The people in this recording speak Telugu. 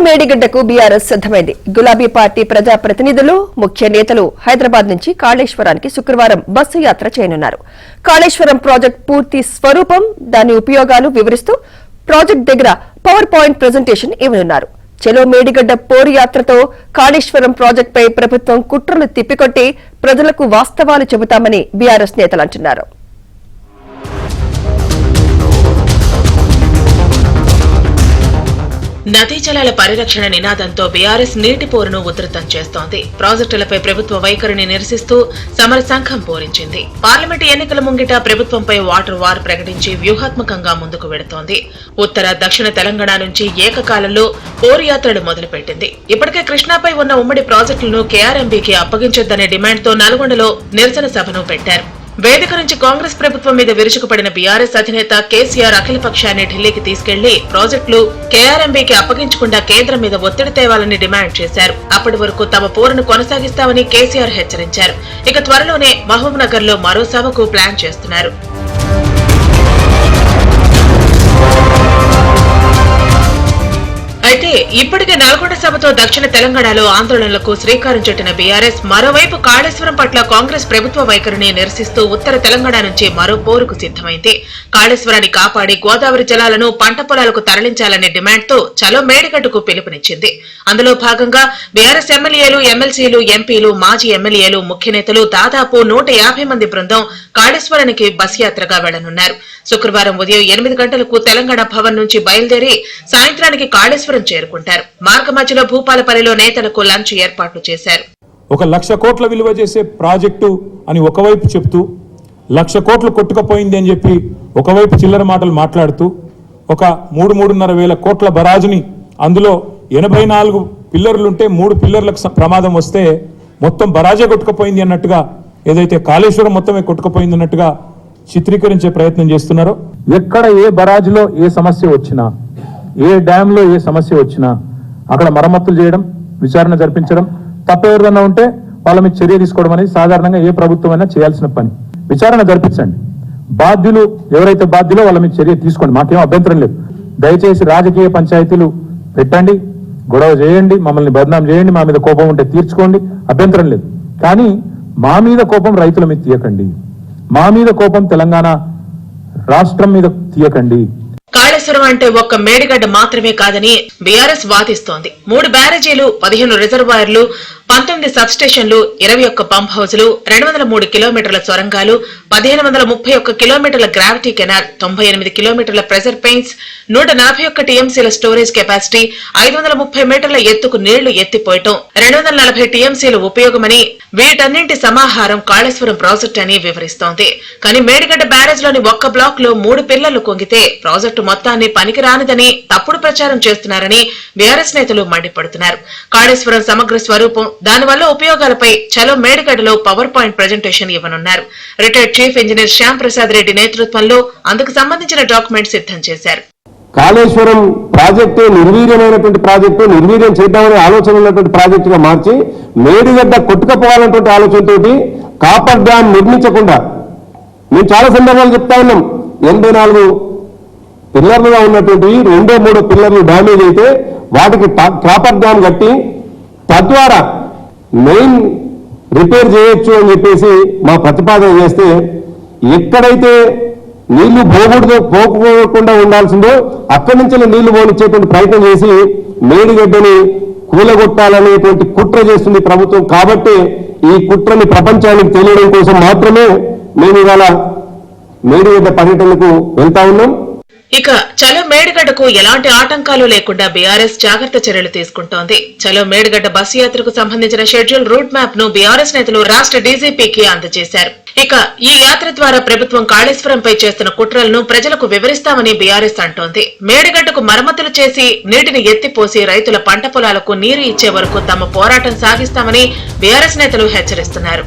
మేడిగడ్డకు బీఆర్ఎస్ సిద్దమైంది. గులాబీ పార్టీ ప్రజాప్రతినిధులు, ముఖ్య నేతలు హైదరాబాద్ నుంచి కాళేశ్వరానికి శుక్రవారం బస్సు యాత్ర చేయనున్నారు. కాళేశ్వరం ప్రాజెక్టు పూర్తి స్వరూపం, దాని ఉపయోగాలు వివరిస్తూ ప్రాజెక్టు దగ్గర పవర్ పాయింట్ ప్రెజెంటేషన్ ఇవ్వనున్నారు. చలో మేడిగడ్డ పోరు యాత్రతో కాళేశ్వరం ప్రాజెక్టుపై ప్రభుత్వం కుట్రలు తిప్పికొట్టి ప్రజలకు వాస్తవాలు చెబుతామని బీఆర్ఎస్ నేతలు అంటున్నారు. నదీ జలాల పరిరక్షణ నినాదంతో బీఆర్ఎస్ నీటి పోరును ఉధృతం చేస్తోంది. ప్రాజెక్టులపై ప్రభుత్వ వైఖరిని నిరసిస్తూ సమర సంఘం పూరించింది. పార్లమెంటు ఎన్నికల ముంగిట ప్రభుత్వంపై వాటర్ వార్ ప్రకటించి వ్యూహాత్మకంగా ముందుకు వెడుతోంది. ఉత్తర, దక్షిణ తెలంగాణ నుంచి ఏకకాలంలో పోరు యాత్రలు మొదలుపెట్టింది. ఇప్పటికే కృష్ణాపై ఉన్న ఉమ్మడి ప్రాజెక్టులను కేఆర్ఎంబీకి అప్పగించొద్దనే డిమాండ్తో నల్గొండలో నిరసన సభను పెట్టారు. వేదిక నుంచి కాంగ్రెస్ ప్రభుత్వం మీద విరుచుకుపడిన బీఆర్ఎస్ అధినేత కేసీఆర్ అఖిలపక్షాన్ని ఢిల్లీకి తీసుకెళ్లి ప్రాజెక్టులు కేఆర్ఎంబీకి అప్పగించకుండా కేంద్రం మీద ఒత్తిడి తేవాలని డిమాండ్ చేశారు. అప్పటి వరకు తమ పోరును కొనసాగిస్తామని కేసీఆర్ హెచ్చరించారు. ఇక త్వరలోనే మహబూబ్ నగర్ లో మరో సభకు ప్లాన్ చేస్తున్నారు. అయితే ఇప్పటికే నల్గొండ సభతో దక్షిణ తెలంగాణలో ఆందోళనలకు శ్రీకారం చుట్టిన బీఆర్ఎస్ మరోవైపు కాళేశ్వరం పట్ల కాంగ్రెస్ ప్రభుత్వ వైఖరిని నిరసిస్తూ ఉత్తర తెలంగాణ నుంచి మరో పోరుకు సిద్దమైంది. కాళేశ్వరాన్ని కాపాడి గోదావరి జలాలను పంట పొలాలకు తరలించాలనే డిమాండ్తో చలో మేడిగడ్డకు పిలుపునిచ్చింది. అందులో భాగంగా బీఆర్ఎస్ ఎమ్మెల్యేలు, ఎమ్మెల్సీలు, ఎంపీలు, మాజీ ఎమ్మెల్యేలు, ముఖ్య నేతలు దాదాపు 150 మంది బృందం కాళేశ్వరానికి బస్ యాత్రగా వెళ్లనున్నారు. శుక్రవారం ఉదయం 8 గంటలకు తెలంగాణ భవన్ నుంచి బయలుదేరి సాయంత్రానికి కాళేశ్వరం చేరుకుంటారు. మార్గ మధ్యలో భూపాలపల్లిలో నేతలకు లంచ్ ఏర్పాట్లు చేశారు. 1,00,000 కోట్ల విలువ చేసే ప్రాజెక్టు అని ఒకవైపు చెప్తూ 1,00,000 కోట్లు కొట్టుకుపోయింది అని చెప్పి ఒకవైపు చిల్లర మాటలు మాట్లాడుతూ ఒక 3-3.5 వేల కోట్ల బరాజుని అందులో 84 పిల్లర్లుంటే 3 పిల్లర్లకు ప్రమాదం వస్తే మొత్తం బరాజే కొట్టుకుపోయింది అన్నట్టుగా, ఏదైతే కాళేశ్వరం మొత్తమే కొట్టుకుపోయింది అన్నట్టుగా చిత్రీకరించే ప్రయత్నం చేస్తున్నారో, ఎక్కడ ఏ బరాజులో ఏ సమస్య వచ్చినా, ఏ డ్యామ్ లో ఏ సమస్య వచ్చినా అక్కడ మరమ్మతులు చేయడం, విచారణ జరిపించడం, తప్పెవరిదన్నా ఉంటే వాళ్ళ మీద చర్య తీసుకోవడం అనేది సాధారణంగా ఏ ప్రభుత్వం అయినా చేయాల్సిన పని. విచారణ జరిపించండి, బాధ్యులు ఎవరైతే బాధ్యులో వాళ్ళ మీద చర్య తీసుకోండి, మాకేం అభ్యంతరం లేదు. దయచేసి రాజకీయ పంచాయతీలు పెట్టండి, గొడవ చేయండి, మమ్మల్ని బదనాం చేయండి, మా మీద కోపం ఉంటే తీర్చుకోండి, అభ్యంతరం లేదు. కానీ మా మీద కోపం రైతుల మీద తీయకండి, మా మీద కోపం తెలంగాణ రాష్ట్రం మీద తీయకండి. కాళేశ్వరం అంటే ఒక్క మేడిగడ్డ మాత్రమే కాదని బీఆర్ఎస్ వాదిస్తోంది. 3 బ్యారేజీలు, 15 రిజర్వాయర్లు, 19 సబ్స్టేషన్లు, 21 పంప్ హౌజులు, 203 కిలోమీటర్ల సొరంగాలు, 1531 కిలోమీటర్ల గ్రావిటీ కెనాల్, 98 కిలోమీటర్ల ప్రెజర్ పెయింట్స్, 141 టీఎంసీల స్టోరేజ్ కెపాసిటీ, 530 మీటర్ల ఎత్తుకు నీళ్లు ఎత్తిపోయటం, 240 టీఎంసీల ఉపయోగమని, వీటన్నింటి సమాహారం కాళేశ్వరం ప్రాజెక్టు అని వివరిస్తోంది. కానీ మేడిగడ్డ బ్యారేజ్ లోని ఒక్క బ్లాక్ లో 3 పిల్లర్లు కుంగితే ప్రాజెక్టు మొత్తాన్ని పనికిరానిదని తప్పుడు ప్రచారం చేస్తున్నారని బీఆర్ఎస్ నేతలు మండిపడుతున్నారు. కాళేశ్వరం సమగ్ర స్వరూపం, దానివల్ల ఉపయోగాలపై చలో మేడిగడ్డలో పవర్ పాయింట్ ప్రెజెంటేషన్ ఇవ్వనున్నారు. Retired chief engineer Shyam Prasad Reddy నేతృత్వంలో అందుకు సంబంధించిన డాక్యుమెంట్ సిద్ధం చేశారు. కాళేశ్వరం ప్రాజెక్టు నిర్వీర్యమైనటువంటి ప్రాజెక్టు, నిర్వీర్యం చేద్దామనే ఆలోచన ఉన్నటువంటి ప్రాజెక్టుగా మార్చి మేడిగడ్డ కొట్టుకపోవాలన్నటువంటి ఆలోచనతోటి కాపర్ డ్యాం నిర్మించకుండా, మేము చాలా సందర్భాలు చెప్తా ఉన్నాం, 84 పిల్లర్లుగా ఉన్నటువంటి 2-3 పిల్లర్లు డ్యామేజ్ అయితే వాటికి కాపర్ డ్యాం కట్టి తద్వారా మెయిన్ రిపేర్ చేయొచ్చు అని చెప్పేసి మా ప్రతిపాదన చేస్తే, ఎక్కడైతే నీళ్లు పోకుండా ఉండాల్సిందో అక్కడి నుంచి నీళ్లు పోనిచ్చేటువంటి ప్రయత్నం చేసి మేడిగడ్డని కూలగొట్టాలనేటువంటి కుట్ర చేస్తుంది ప్రభుత్వం. కాబట్టి ఈ కుట్రని ప్రపంచానికి తెలియడం కోసం మాత్రమే మేము ఇవాళ మేడిగడ్డ పర్యటనకు వెళ్తా ఉన్నాం. ఇక చలో మేడిగడ్డకు ఎలాంటి ఆటంకాలు లేకుండా బీఆర్ఎస్ జాగ్రత్త చర్యలు తీసుకుంటోంది. చలో మేడిగడ్డ బస్సు యాత్రకు సంబంధించిన షెడ్యూల్, రూట్ మ్యాప్ ను బీఆర్ఎస్ నేతలు రాష్ట్ర డీజీపీకి అందజేశారు. ఇక ఈ యాత్ర ద్వారా ప్రభుత్వం కాళేశ్వరంపై చేస్తున్న కుట్రలను ప్రజలకు వివరిస్తామని బీఆర్ఎస్ అంటోంది. మేడిగడ్డకు మరమ్మతులు చేసి నీటిని ఎత్తిపోసి రైతుల పంట పొలాలకు నీరు ఇచ్చే వరకు తమ పోరాటం సాగిస్తామని బీఆర్ఎస్ నేతలు హెచ్చరిస్తున్నారు.